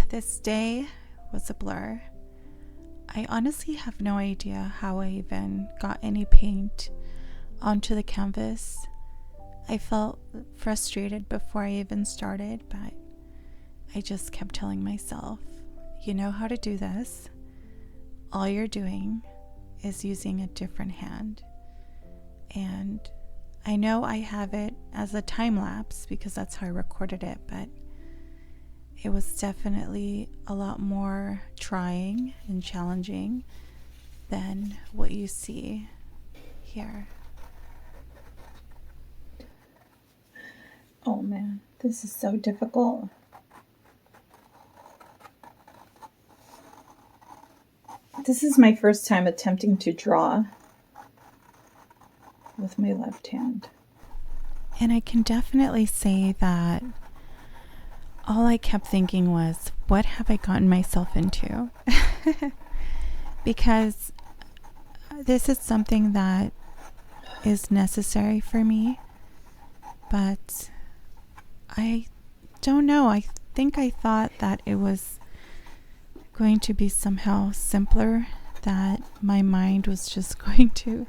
This day was a blur. I honestly have no idea how I even got any paint onto the canvas. I felt frustrated before I even started, but I just kept telling myself, you know how to do this. All you're doing is using a different hand. And I know I have it as a time lapse because that's how I recorded it, but it was definitely a lot more trying and challenging than what you see here. Oh man, this is so difficult. This is my first time attempting to draw with my left hand. And I can definitely say that all I kept thinking was, what have I gotten myself into? Because this is something that is necessary for me, but I don't know. I think I thought that it was going to be somehow simpler, that my mind was just going to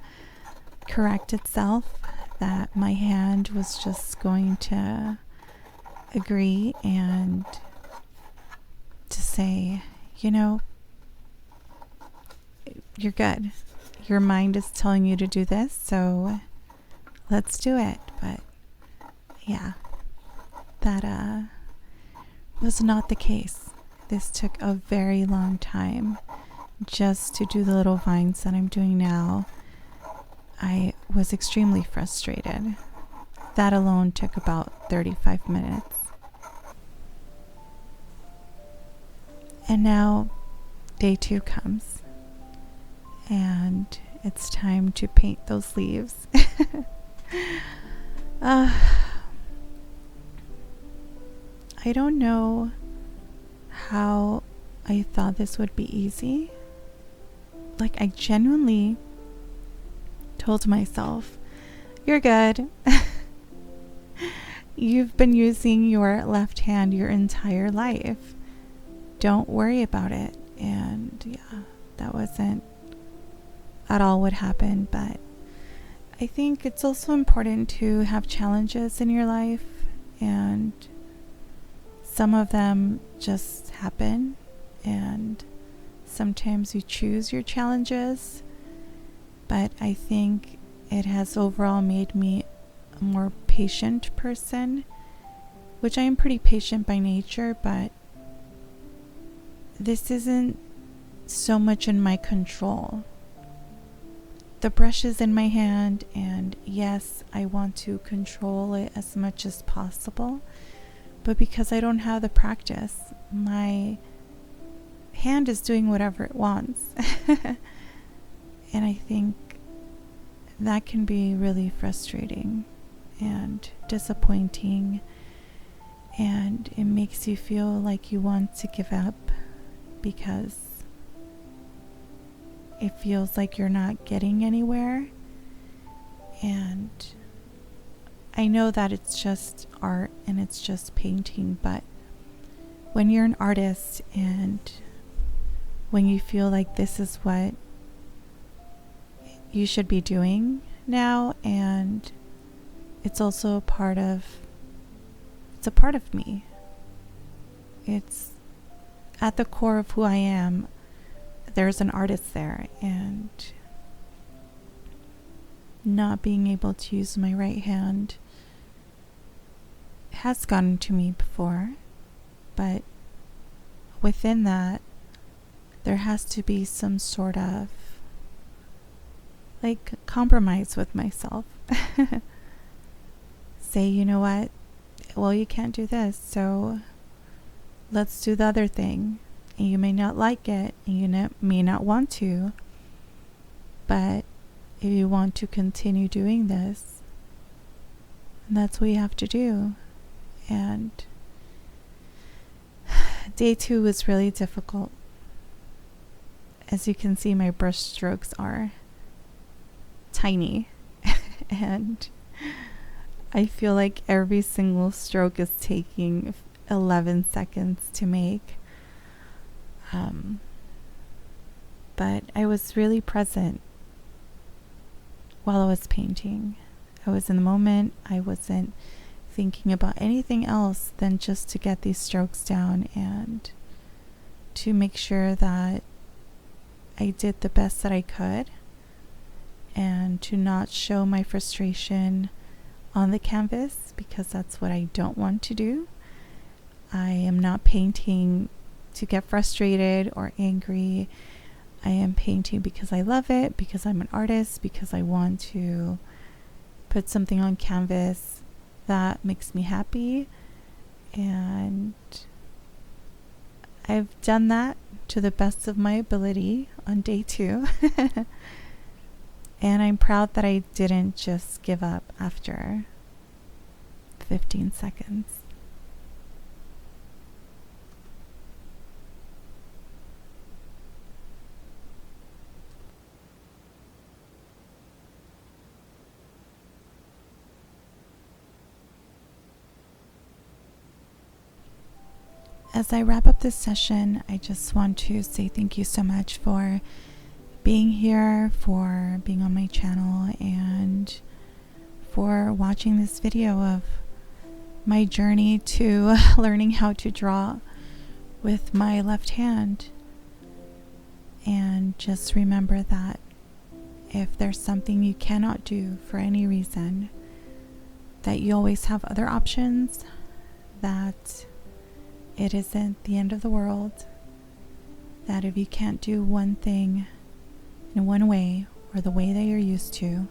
correct itself, that my hand was just going to agree and to say, you know, you're good. Your mind is telling you to do this, so let's do it. But yeah, that was not the case. This took a very long time just to do the little vines that I'm doing now. I was extremely frustrated. That alone took about 35 minutes. And now day 2 comes, and it's time to paint those leaves. I don't know how I thought this would be easy. Like, I genuinely told myself, you're good. You've been using your left hand your entire life. Don't worry about it. And yeah, that wasn't at all what happened. But I think it's also important to have challenges in your life, and some of them just happen, and sometimes you choose your challenges. But I think it has overall made me a more patient person, which I am pretty patient by nature, but this isn't so much in my control. The brush is in my hand, and yes, I want to control it as much as possible, but because I don't have the practice, my hand is doing whatever it wants. And I think that can be really frustrating and disappointing, and it makes you feel like you want to give up because it feels like you're not getting anywhere. And I know that it's just art and it's just painting, but when you're an artist and when you feel like this is what you should be doing now, and it's also a part of me. It's at the core of who I am. There's an artist there, and not being able to use my right hand has gotten to me before, but within that, there has to be some sort of like compromise with myself. Say, you know what? Well, you can't do this, so let's do the other thing. And you may not like it, and you may not want to, but if you want to continue doing this, that's what you have to do. And day 2 was really difficult. As you can see, my brush strokes are tiny, and I feel like every single stroke is taking 11 seconds to make. But I was really present while I was painting. I was in the moment. I wasn't thinking about anything else than just to get these strokes down and to make sure that I did the best that I could, and to not show my frustration on the canvas, because that's what I don't want to do. I am not painting to get frustrated or angry. I am painting because I love it, because I'm an artist, because I want to put something on canvas that makes me happy. And I've done that to the best of my ability on day 2. And I'm proud that I didn't just give up after 15 seconds. As I wrap up this session, I just want to say thank you so much for being here, for being on my channel, and for watching this video of my journey to learning how to draw with my left hand. And just remember that if there's something you cannot do for any reason, that you always have other options, that it isn't the end of the world, that if you can't do one thing in one way or the way that you're used to,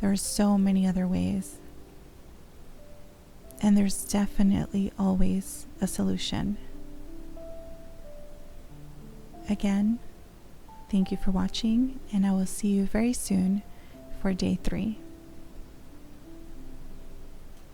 there are so many other ways. And there's definitely always a solution. Again, thank you for watching, and I will see you very soon for day 3.